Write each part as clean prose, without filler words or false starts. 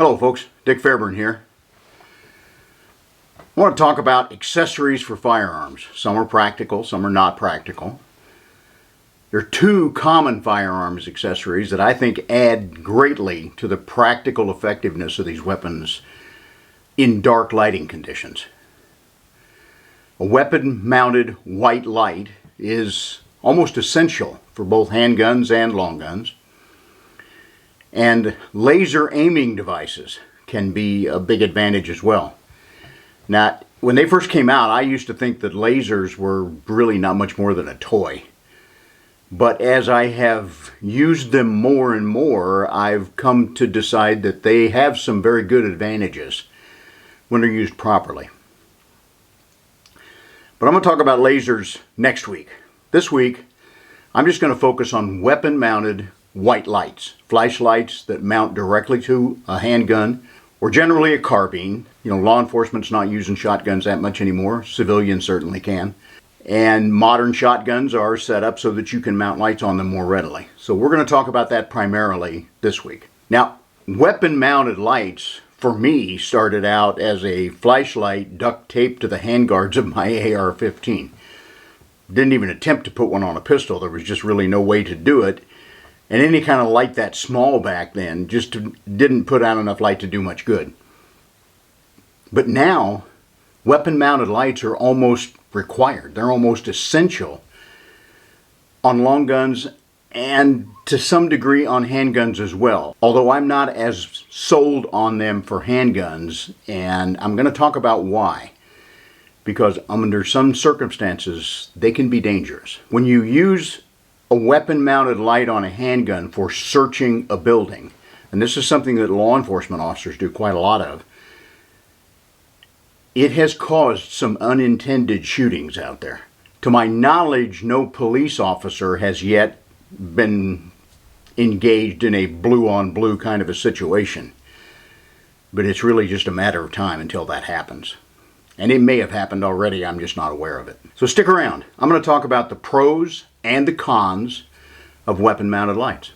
Hello folks, Dick Fairburn here. I want to talk about accessories for firearms. Some are practical, some are not practical. There are two common firearms accessories that I think add greatly to the practical effectiveness of these weapons in dark lighting conditions. A weapon-mounted white light is almost essential for both handguns and long guns. And laser aiming devices can be a big advantage as well. Now, when they first came out, I used to think that lasers were really not much more than a toy. But as I have used them more and more, I've come to decide that they have some very good advantages when they're used properly. But I'm going to talk about lasers next week. This week, I'm just going to focus on weapon-mounted white lights, flashlights that mount directly to a handgun or generally a carbine. You know, law enforcement's not using shotguns that much anymore. Civilians certainly can. And modern shotguns are set up so that you can mount lights on them more readily. So we're going to talk about that primarily this week. Now, weapon-mounted lights, for me, started out as a flashlight duct taped to the handguards of my AR-15. Didn't even attempt to put one on a pistol. There was just really no way to do it. And any kind of light that small back then just didn't put out enough light to do much good. But now, weapon-mounted lights are almost required. They're almost essential on long guns and to some degree on handguns as well. Although I'm not as sold on them for handguns, and I'm going to talk about why. Because under some circumstances, they can be dangerous. When you use a weapon-mounted light on a handgun for searching a building, and this is something that law enforcement officers do quite a lot of, it has caused some unintended shootings out there. To my knowledge, no police officer has yet been engaged in a blue-on-blue kind of a situation. But it's really just a matter of time until that happens. And it may have happened already, I'm just not aware of it. So stick around. I'm going to talk about the pros and the cons of weapon-mounted lights.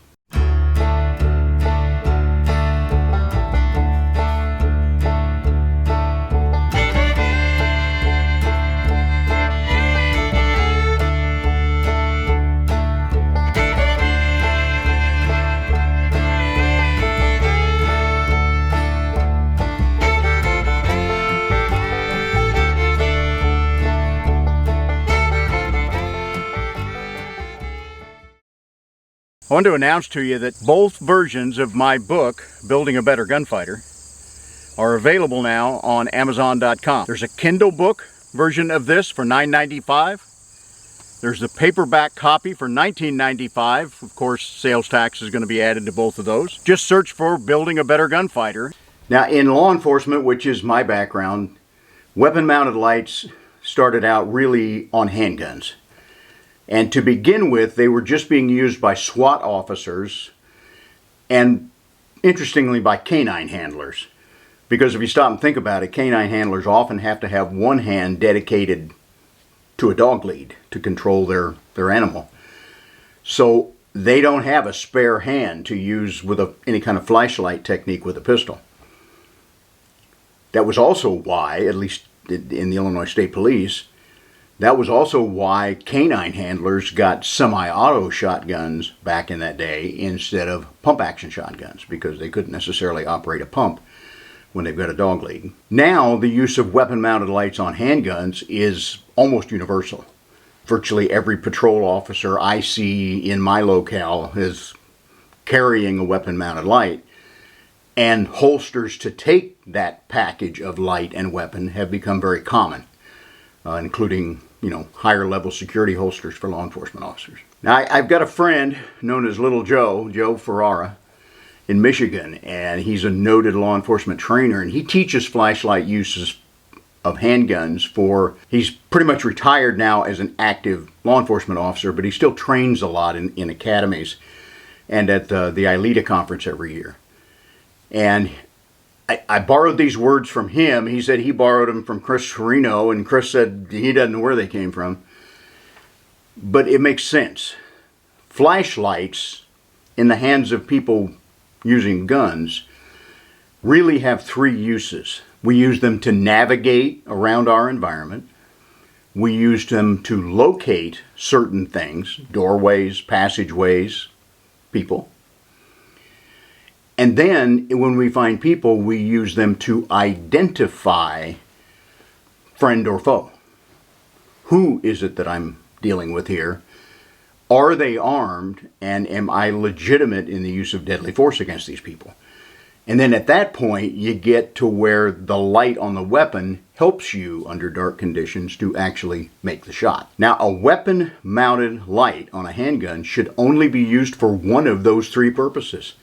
I want to announce to you that both versions of my book, Building a Better Gunfighter, are available now on Amazon.com. There's a Kindle book version of this for $9.95. There's the paperback copy for $19.95. Of course, sales tax is going to be added to both of those. Just search for Building a Better Gunfighter. Now, in law enforcement, which is my background, weapon-mounted lights started out really on handguns. And to begin with, they were just being used by SWAT officers and, interestingly, by canine handlers. Because if you stop and think about it, canine handlers often have to have one hand dedicated to a dog lead to control their animal. So they don't have a spare hand to use with any kind of flashlight technique with a pistol. That was also why, at least in the Illinois State Police, that was also why canine handlers got semi-auto shotguns back in that day instead of pump-action shotguns, because they couldn't necessarily operate a pump when they've got a dog lead. Now, the use of weapon-mounted lights on handguns is almost universal. Virtually every patrol officer I see in my locale is carrying a weapon-mounted light, and holsters to take that package of light and weapon have become very common. Including, higher level security holsters for law enforcement officers. Now, I've got a friend known as Little Joe Ferrara, in Michigan, and he's a noted law enforcement trainer, and he teaches flashlight uses of handguns he's pretty much retired now as an active law enforcement officer, but he still trains a lot in academies and at the ILETA conference every year. And I borrowed these words from him. He said he borrowed them from Chris Torino, and Chris said he doesn't know where they came from. But it makes sense. Flashlights in the hands of people using guns really have three uses. We use them to navigate around our environment. We use them to locate certain things, doorways, passageways, people. And then when we find people, we use them to identify friend or foe. Who is it that I'm dealing with here? Are they armed, and am I legitimate in the use of deadly force against these people? And then at that point, you get to where the light on the weapon helps you under dark conditions to actually make the shot. Now, a weapon-mounted light on a handgun should only be used for one of those three purposes: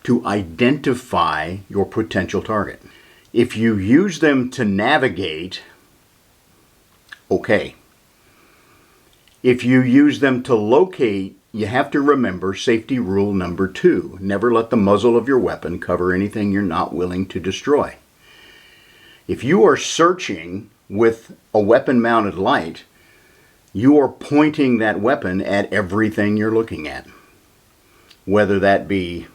to identify your potential target. If you use them to navigate, okay. If you use them to locate, you have to remember safety rule number 2. Never let the muzzle of your weapon cover anything you're not willing to destroy. If you are searching with a weapon-mounted light, you are pointing that weapon at everything you're looking at. Whether that be,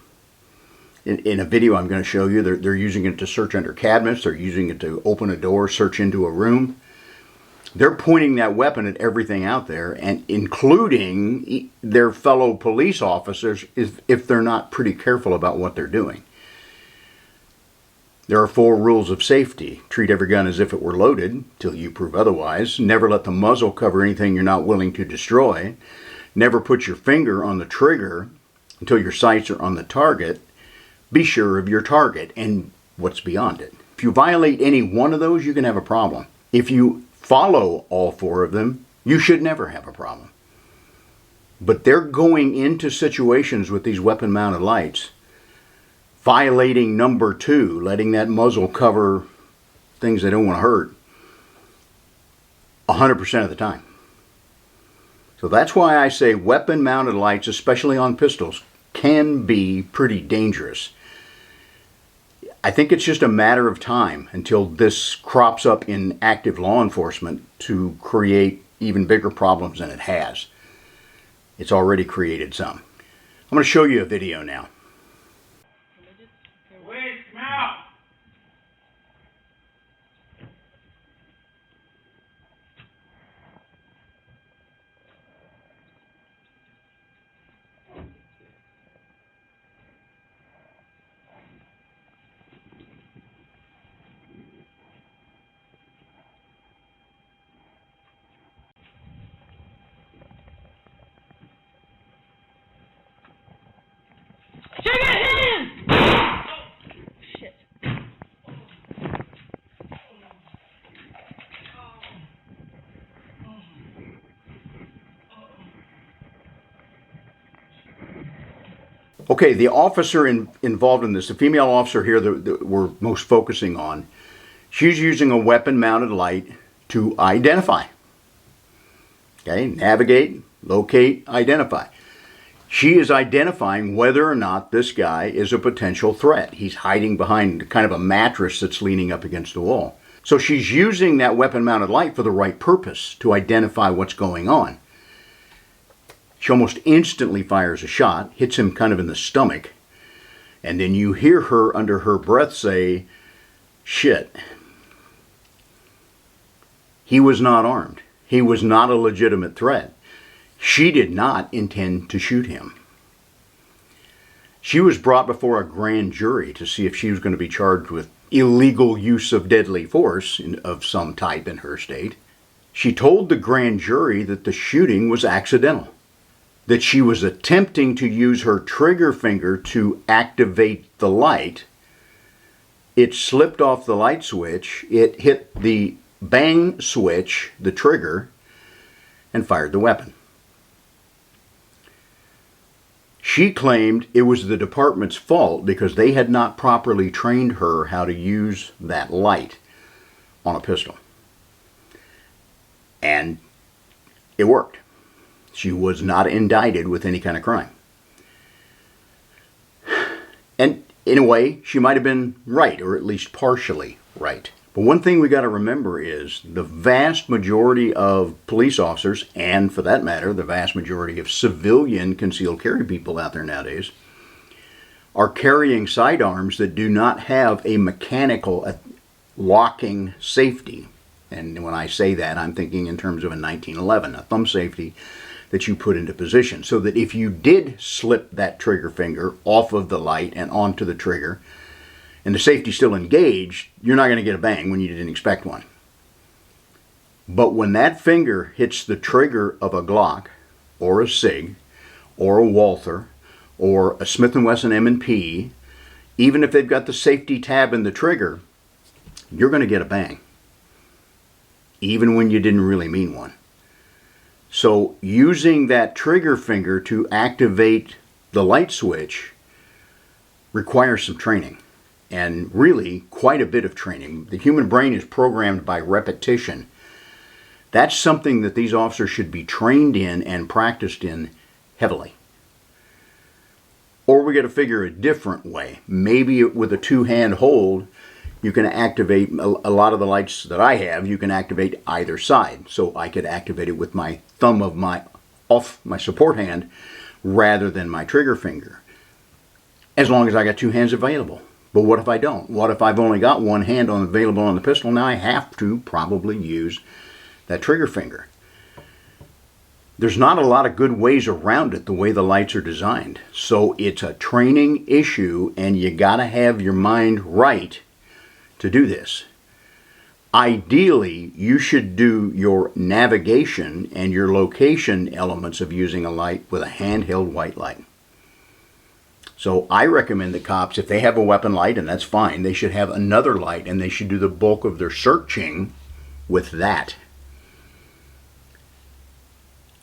in a video I'm going to show you, they're using it to search under cabinets, they're using it to open a door, search into a room. They're pointing that weapon at everything out there, and including their fellow police officers if they're not pretty careful about what they're doing. There are 4 rules of safety. Treat every gun as if it were loaded till you prove otherwise. Never let the muzzle cover anything you're not willing to destroy. Never put your finger on the trigger until your sights are on the target. Be sure of your target and what's beyond it. If you violate any one of those, you can have a problem. If you follow all 4 of them, you should never have a problem. But they're going into situations with these weapon-mounted lights, violating number 2, letting that muzzle cover things they don't want to hurt, 100% of the time. So that's why I say weapon-mounted lights, especially on pistols, can be pretty dangerous. I think it's just a matter of time until this crops up in active law enforcement to create even bigger problems than it has. It's already created some. I'm going to show you a video now. Wait, come out! Shake your hands! Shit. Okay, the officer involved in this, the female officer here that we're most focusing on, she's using a weapon-mounted light to identify. Okay, navigate, locate, identify. She is identifying whether or not this guy is a potential threat. He's hiding behind kind of a mattress that's leaning up against the wall. So she's using that weapon-mounted light for the right purpose, to identify what's going on. She almost instantly fires a shot, hits him kind of in the stomach, and then you hear her under her breath say, "Shit." He was not armed. He was not a legitimate threat. She did not intend to shoot him. She was brought before a grand jury to see if she was going to be charged with illegal use of deadly force of some type in her state. She told the grand jury that the shooting was accidental, that she was attempting to use her trigger finger to activate the light. It slipped off the light switch, it hit the bang switch, the trigger, and fired the weapon. She claimed it was the department's fault because they had not properly trained her how to use that light on a pistol. And it worked. She was not indicted with any kind of crime. And in a way, she might have been right, or at least partially right. But one thing we got to remember is the vast majority of police officers, and for that matter, the vast majority of civilian concealed carry people out there nowadays, are carrying sidearms that do not have a mechanical locking safety. And when I say that, I'm thinking in terms of a 1911, a thumb safety that you put into position, so that if you did slip that trigger finger off of the light and onto the trigger, and the safety's still engaged, you're not going to get a bang when you didn't expect one. But when that finger hits the trigger of a Glock, or a SIG, or a Walther, or a Smith & Wesson M&P, even if they've got the safety tab in the trigger, you're going to get a bang, even when you didn't really mean one. So using that trigger finger to activate the light switch requires some training, and really quite a bit of training. The human brain is programmed by repetition. That's something that these officers should be trained in and practiced in heavily. Or we got to figure a different way. Maybe with a two-hand hold, you can activate a lot of the lights that I have. You can activate either side. So I could activate it with my thumb off my support hand rather than my trigger finger, as long as I got two hands available. But what if I don't? What if I've only got one hand available on the pistol? Now I have to probably use that trigger finger. There's not a lot of good ways around it the way the lights are designed. So it's a training issue, and you got to have your mind right to do this. Ideally, you should do your navigation and your location elements of using a light with a handheld white light. So I recommend that cops, if they have a weapon light, and that's fine, they should have another light, and they should do the bulk of their searching with that.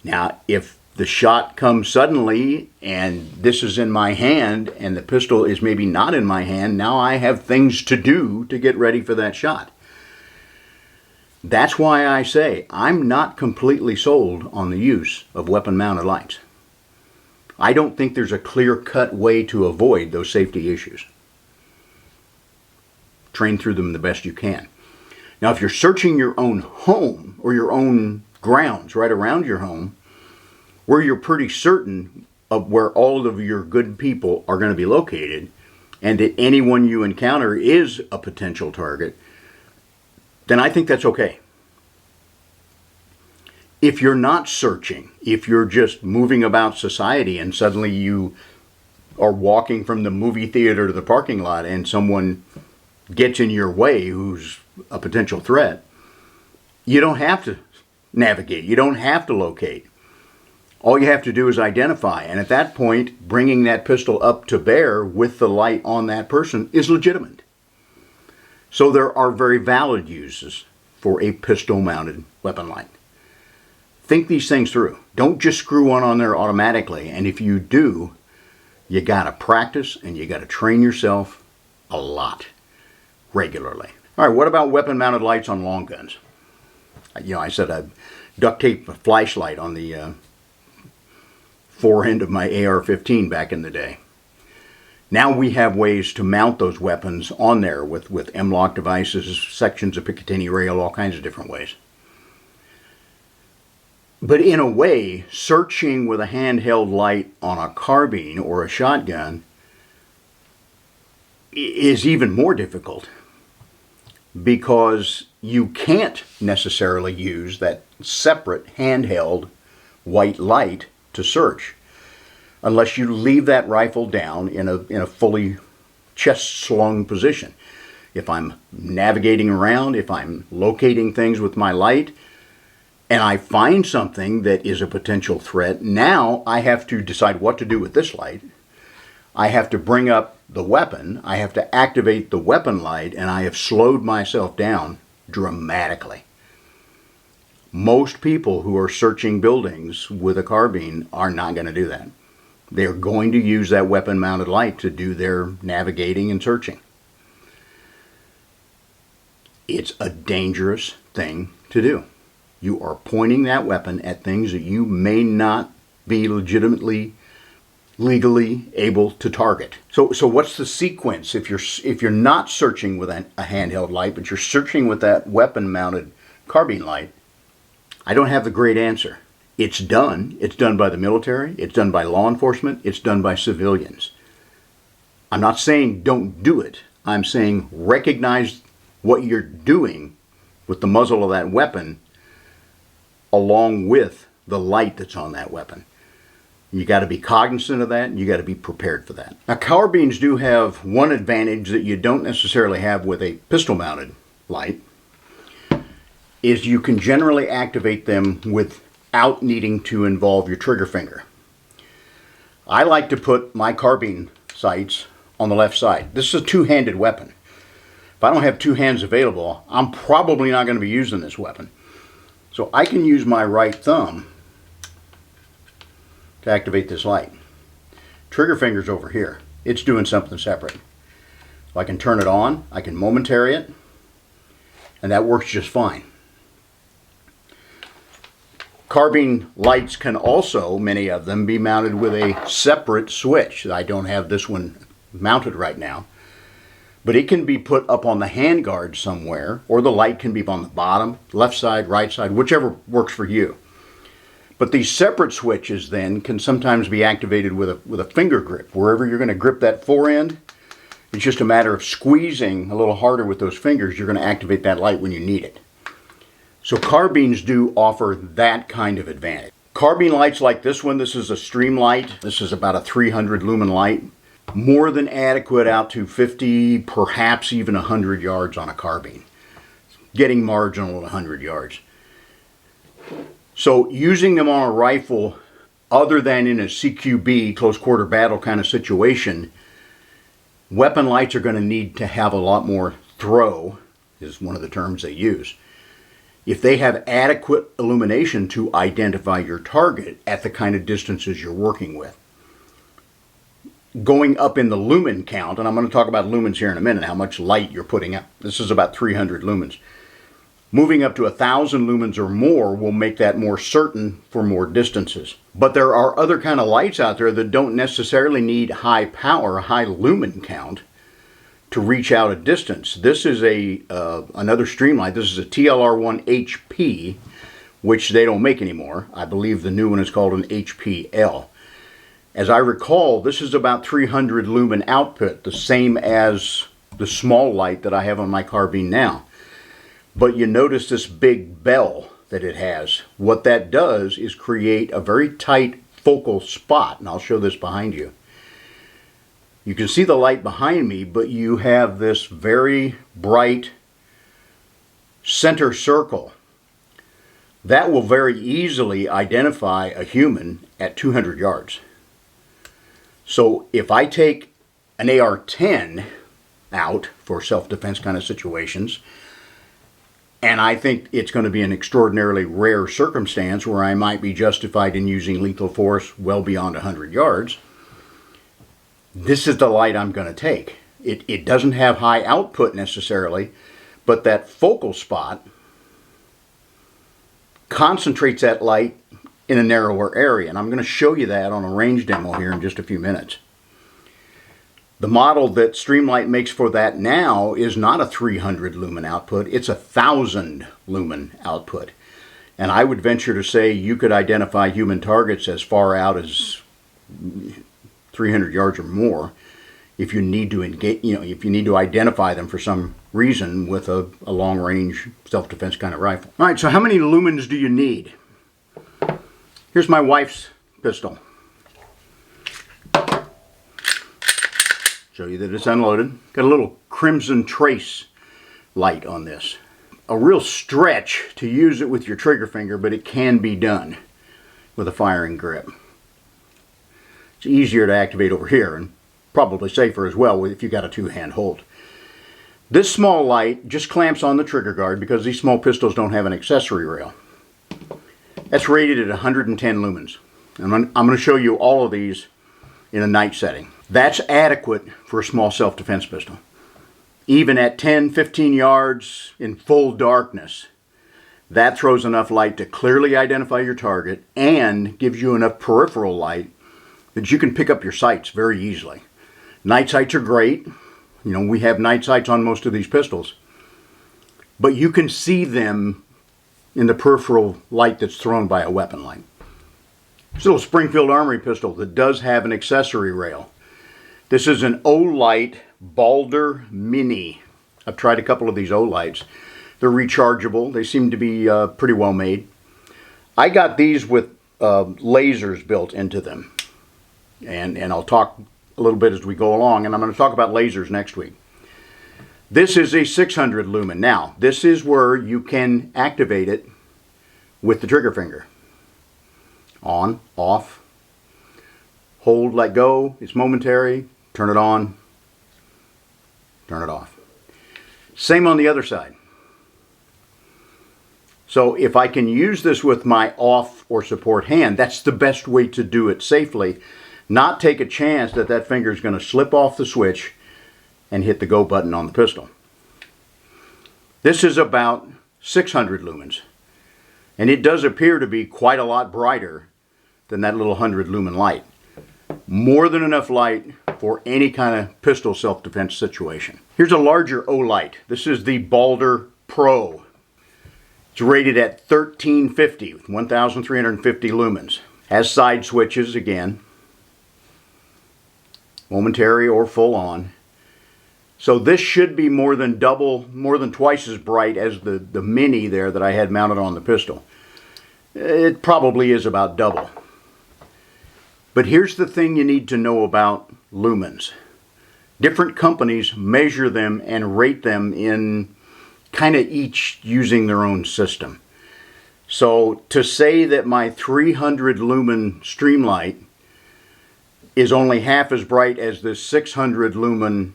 Now, if the shot comes suddenly and this is in my hand and the pistol is maybe not in my hand, now I have things to do to get ready for that shot. That's why I say I'm not completely sold on the use of weapon-mounted lights. I don't think there's a clear-cut way to avoid those safety issues. Train through them the best you can. Now, if you're searching your own home or your own grounds right around your home, where you're pretty certain of where all of your good people are going to be located, and that anyone you encounter is a potential target, then I think that's okay. If you're not searching, if you're just moving about society and suddenly you are walking from the movie theater to the parking lot and someone gets in your way who's a potential threat, you don't have to navigate. You don't have to locate. All you have to do is identify. And at that point, bringing that pistol up to bear with the light on that person is legitimate. So there are very valid uses for a pistol-mounted weapon light. Think these things through. Don't just screw one on there automatically. And if you do, you got to practice and you got to train yourself a lot, regularly. All right, what about weapon-mounted lights on long guns? I said I duct taped a flashlight on the forend of my AR-15 back in the day. Now we have ways to mount those weapons on there with M-LOK devices, sections of Picatinny rail, all kinds of different ways. But in a way, searching with a handheld light on a carbine or a shotgun is even more difficult, because you can't necessarily use that separate handheld white light to search unless you leave that rifle down in a fully chest-slung position. If I'm navigating around, if I'm locating things with my light, and I find something that is a potential threat, now I have to decide what to do with this light. I have to bring up the weapon, I have to activate the weapon light, and I have slowed myself down dramatically. Most people who are searching buildings with a carbine are not going to do that. They're going to use that weapon-mounted light to do their navigating and searching. It's a dangerous thing to do. You are pointing that weapon at things that you may not be legitimately, legally able to target. So what's the sequence if you're not searching with a handheld light, but you're searching with that weapon-mounted carbine light? I don't have the great answer. It's done. It's done by the military. It's done by law enforcement. It's done by civilians. I'm not saying don't do it. I'm saying recognize what you're doing with the muzzle of that weapon along with the light that's on that weapon. You got to be cognizant of that, and you got to be prepared for that. Now, carbines do have one advantage that you don't necessarily have with a pistol-mounted light, is you can generally activate them without needing to involve your trigger finger. I like to put my carbine sights on the left side. This is a two-handed weapon. If I don't have two hands available, I'm probably not going to be using this weapon. So I can use my right thumb to activate this light. Trigger finger's over here. It's doing something separate. So I can turn it on, I can momentary it, and that works just fine. Carbine lights can also, many of them, be mounted with a separate switch. I don't have this one mounted right now. But it can be put up on the handguard somewhere, or the light can be on the bottom, left side, right side, whichever works for you. But these separate switches then can sometimes be activated with a finger grip. Wherever you're going to grip that forend, it's just a matter of squeezing a little harder with those fingers. You're going to activate that light when you need it. So carbines do offer that kind of advantage. Carbine lights like this one, this is a stream light. This is about a 300 lumen light. More than adequate out to 50, perhaps even 100 yards on a carbine. Getting marginal at 100 yards. So using them on a rifle, other than in a CQB, close quarter battle kind of situation, weapon lights are going to need to have a lot more throw, is one of the terms they use. If they have adequate illumination to identify your target at the kind of distances you're working with. Going up in the lumen count, and I'm going to talk about lumens here in a minute, how much light you're putting out. This is about 300 lumens. Moving up to 1,000 lumens or more will make that more certain for more distances. But there are other kind of lights out there that don't necessarily need high power, high lumen count to reach out a distance. This is another stream light. This is a TLR1 HP, which they don't make anymore. I believe the new one is called an HPL. As I recall, this is about 300 lumen output, the same as the small light that I have on my carbine now. But you notice this big bell that it has. What that does is create a very tight focal spot, and I'll show this behind you. You can see the light behind me, but you have this very bright center circle. That will very easily identify a human at 200 yards. So if I take an AR-10 out for self-defense kind of situations, and I think it's going to be an extraordinarily rare circumstance where I might be justified in using lethal force well beyond 100 yards, this is the light I'm going to take. It doesn't have high output necessarily, but that focal spot concentrates that light in a narrower area. And I'm going to show you that on a range demo here in just a few minutes. The model that Streamlight makes for that now is not a 300 lumen output, it's 1,000 lumen output. And I would venture to say you could identify human targets as far out as 300 yards or more if you need to engage, if you need to identify them for some reason with a long-range self-defense kind of rifle. All right, so how many lumens do you need? Here's my wife's pistol. Show you that it's unloaded. Got a little crimson trace light on this. A real stretch to use it with your trigger finger, but it can be done with a firing grip. It's easier to activate over here and probably safer as well if you got a two-hand hold. This small light just clamps on the trigger guard because these small pistols don't have an accessory rail. That's rated at 110 lumens. And I'm going to show you all of these in a night setting. That's adequate for a small self-defense pistol. Even at 10, 15 yards in full darkness, that throws enough light to clearly identify your target and gives you enough peripheral light that you can pick up your sights very easily. Night sights are great. We have night sights on most of these pistols. But you can see them in the peripheral light that's thrown by a weapon light. It's a little Springfield Armory pistol that does have an accessory rail. This is an Olight Balder Mini. I've tried a couple of these Olights. They're rechargeable. They seem to be pretty well made. I got these with lasers built into them. And I'll talk a little bit as we go along, and I'm going to talk about lasers next week. This is a 600 lumen. Now, this is where you can activate it with the trigger finger. On, off, hold, let go. It's momentary. Turn it on, turn it off. Same on the other side. So if I can use this with my off or support hand, that's the best way to do it safely. Not take a chance that that finger is going to slip off the switch and hit the go button on the pistol. This is about 600 lumens. And it does appear to be quite a lot brighter than that little 100 lumen light. More than enough light for any kind of pistol self-defense situation. Here's a larger Olight. This is the Balder Pro. It's rated at 1350, 1350 lumens. Has side switches again. Momentary or full on. So this should be more than twice as bright as the Mini there that I had mounted on the pistol. It probably is about double. But here's the thing you need to know about lumens. Different companies measure them and rate them in kind of each using their own system. So to say that my 300 lumen Streamlight is only half as bright as this 600 lumen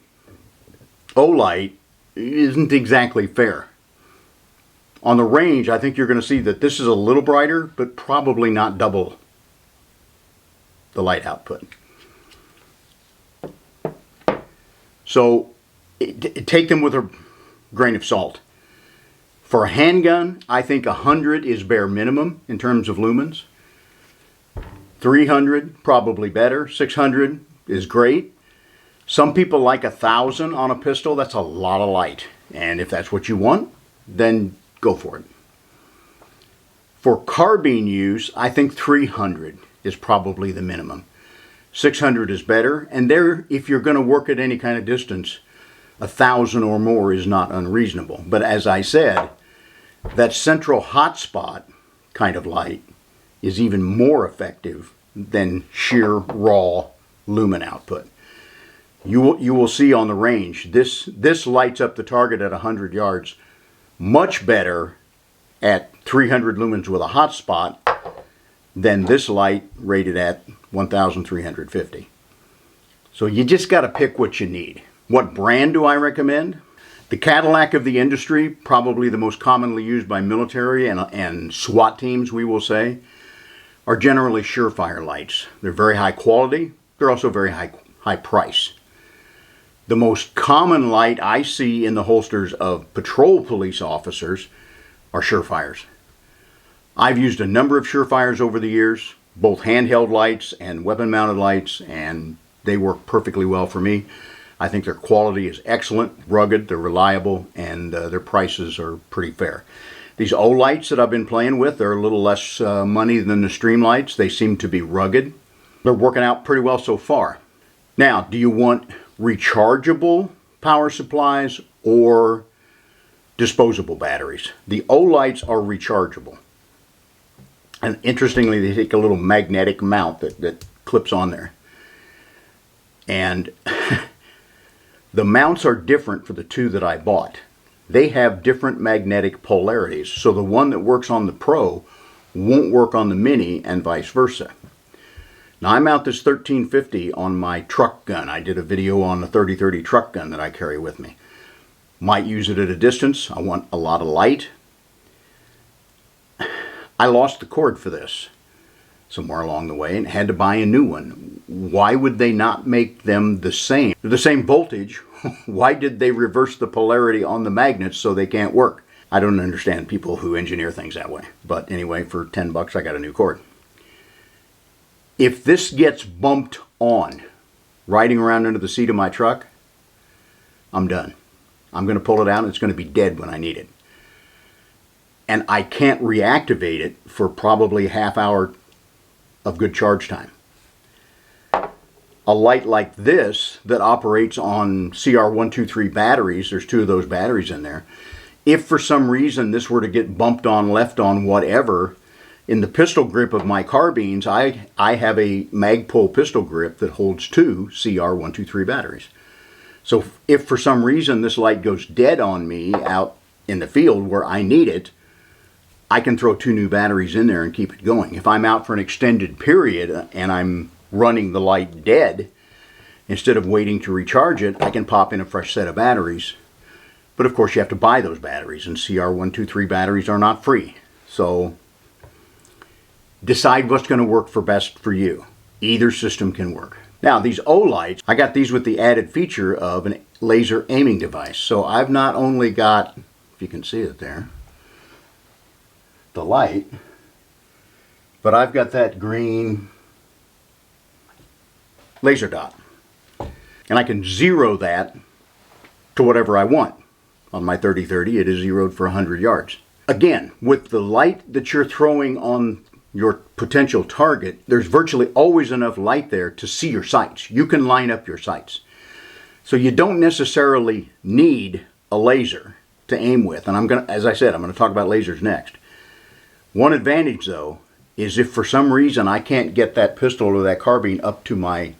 Olight isn't exactly fair. On the range, I think you're going to see that this is a little brighter, but probably not double the light output. So take them with a grain of salt. For a handgun, I think 100 is bare minimum in terms of lumens. 300, probably better. 600 is great. Some people like 1,000 on a pistol. That's a lot of light. And if that's what you want, then go for it. For carbine use, I think 300 is probably the minimum. 600 is better. And there, if you're going to work at any kind of distance, 1,000 or more is not unreasonable. But as I said, that central hotspot kind of light is even more effective than sheer raw lumen output. You will see on the range, this lights up the target at 100 yards much better at 300 lumens with a hotspot than this light rated at 1,350. So you just got to pick what you need. What brand do I recommend? The Cadillac of the industry, probably the most commonly used by military and SWAT teams, we will say, are generally Surefire lights. They're very high quality. They're also very high price. The most common light I see in the holsters of patrol police officers are Surefires. I've used a number of Surefires over the years, both handheld lights and weapon-mounted lights, and they work perfectly well for me. I think their quality is excellent, rugged, they're reliable, and their prices are pretty fair. These Olights that I've been playing with, they're a little less money than the Streamlights. They seem to be rugged. They're working out pretty well so far. Now, do you want rechargeable power supplies or disposable batteries? The Olights are rechargeable. And interestingly, they take a little magnetic mount that clips on there. And the mounts are different for the two that I bought. They have different magnetic polarities, so the one that works on the Pro won't work on the Mini and vice versa. Now I mount this 1350 on my truck gun. I did a video on the 3030 truck gun that I carry with me. Might use it at a distance. I want a lot of light. I lost the cord for this somewhere along the way and had to buy a new one. Why would they not make them the same? They're the same voltage. Why did they reverse the polarity on the magnets so they can't work? I don't understand people who engineer things that way. But anyway, for 10 bucks I got a new cord. If this gets bumped on riding around under the seat of my truck, I'm done. I'm going to pull it out and it's going to be dead when I need it. And I can't reactivate it for probably a half hour of good charge time. a light like this that operates on CR123 batteries, there's 2 of those batteries in there, if for some reason this were to get bumped on, left on, whatever, in the pistol grip of my carbines, I have a Magpul pistol grip that holds 2 CR123 batteries. So if for some reason this light goes dead on me out in the field where I need it, I can throw 2 new batteries in there and keep it going. If I'm out for an extended period and I'm running the light dead, instead of waiting to recharge it, I can pop in a fresh set of batteries. But of course you have to buy those batteries, and CR123 batteries are not free. So decide what's going to work for best for you. Either system can work. Now these O lights, I got these with the added feature of a laser aiming device. So I've not only got, if you can see it there, the light, but I've got that green laser dot. And I can zero that to whatever I want. On my 30-30, it is zeroed for 100 yards. Again, with the light that you're throwing on your potential target, there's virtually always enough light there to see your sights. You can line up your sights. So you don't necessarily need a laser to aim with. And as I said, I'm going to talk about lasers next. One advantage though is if for some reason I can't get that pistol or that carbine up to my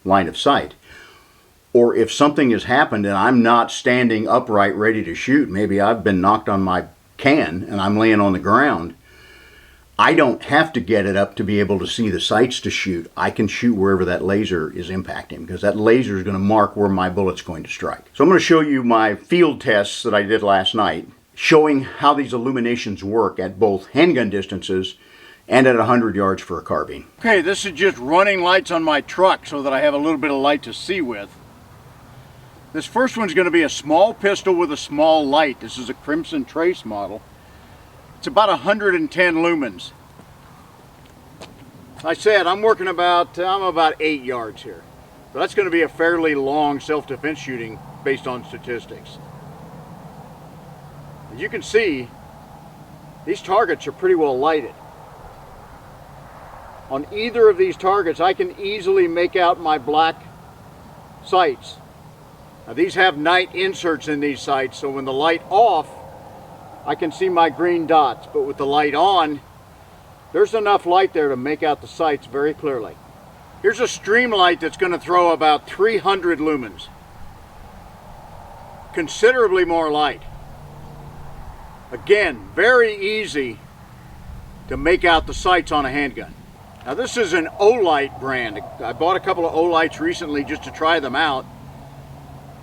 line of sight, or if something has happened and I'm not standing upright ready to shoot, maybe I've been knocked on my can and I'm laying on the ground, I don't have to get it up to be able to see the sights to shoot. I can shoot wherever that laser is impacting, because that laser is going to mark where my bullet's going to strike. So I'm going to show you my field tests that I did last night, showing how these illuminations work at both handgun distances and at 100 yards for a carbine. Okay, this is just running lights on my truck so that I have a little bit of light to see with. This first one's going to be a small pistol with a small light. This is a Crimson Trace model. It's about 110 lumens. I said I'm about 8 yards here. So that's going to be a fairly long self-defense shooting based on statistics. As you can see, these targets are pretty well lighted. On either of these targets, I can easily make out my black sights. Now these have night inserts in these sights, so when the light off, I can see my green dots, but with the light on, there's enough light there to make out the sights very clearly. Here's a stream light that's going to throw about 300 lumens. Considerably more light. Again, very easy to make out the sights on a handgun. Now this is an O-Light brand. I bought a couple of O-Lights recently just to try them out.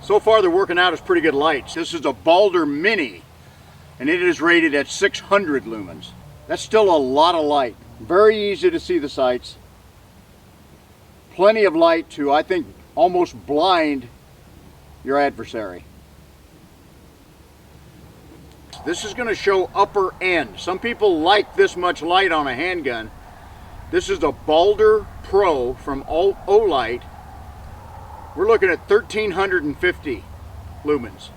So far they're working out as pretty good lights. This is a Balder Mini, and it is rated at 600 lumens. That's still a lot of light. Very easy to see the sights. Plenty of light to, I think, almost blind your adversary. This is going to show upper end. Some people like this much light on a handgun. This is a Balder Pro from O-Light. We're looking at 1350 lumens.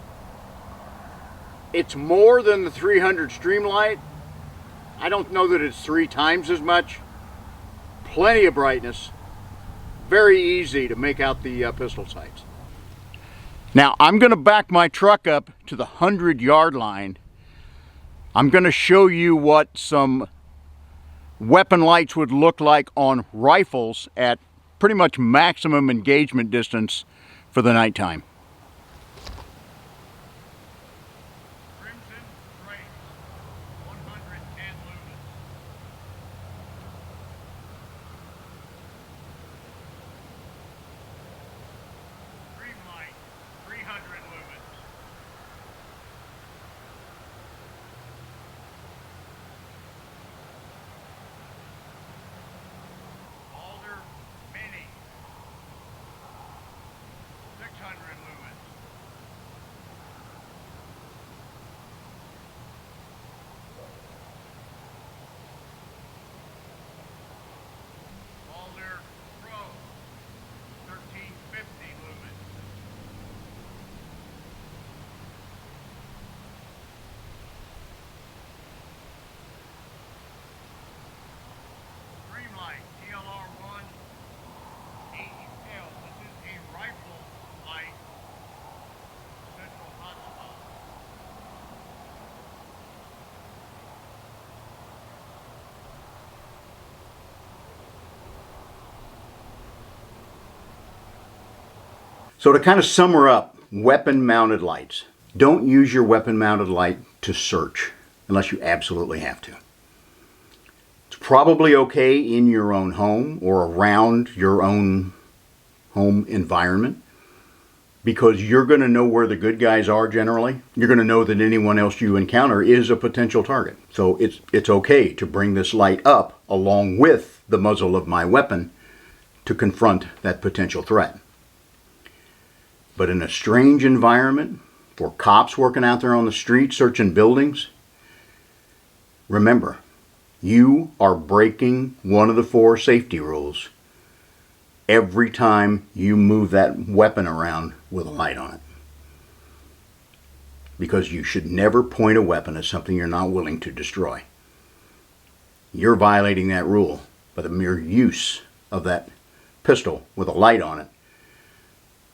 It's more than the 300 Streamlight. I don't know that it's 3 times as much. Plenty of brightness. Very easy to make out the pistol sights. Now I'm going to back my truck up to the 100-yard line. I'm going to show you what some weapon lights would look like on rifles at pretty much maximum engagement distance for the nighttime. Crimson Trace, 110 lumens. Streamlight, 300 lumens. Balder Mini, 600 lumens. So to kind of sum her up, weapon-mounted lights. Don't use your weapon-mounted light to search unless you absolutely have to. It's probably okay in your own home or around your own home environment because you're going to know where the good guys are generally. You're going to know that anyone else you encounter is a potential target. So it's okay to bring this light up along with the muzzle of my weapon to confront that potential threat. But in a strange environment, for cops working out there on the street searching buildings, remember, you are breaking one of the 4 safety rules every time you move that weapon around with a light on it. Because you should never point a weapon at something you're not willing to destroy. You're violating that rule by the mere use of that pistol with a light on it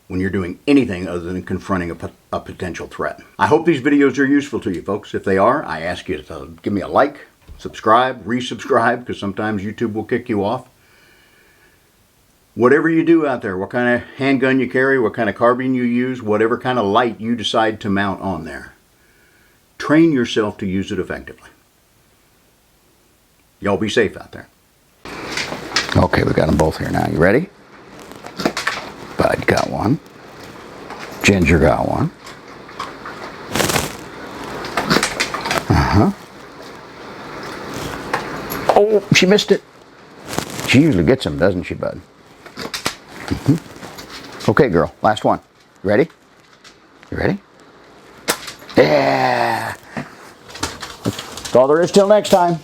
when you're doing anything other than confronting a potential threat. I hope these videos are useful to you folks. If they are, I ask you to give me a like, subscribe, resubscribe, because sometimes YouTube will kick you off. Whatever you do out there, what kind of handgun you carry, what kind of carbine you use, whatever kind of light you decide to mount on there, train yourself to use it effectively. Y'all be safe out there. Okay, we got them both here now. You ready? Bud got one. Ginger got one. Oh, she missed it. She usually gets them, doesn't she, Bud? Okay, girl, last one. You ready? You ready? Yeah! That's all there is till next time.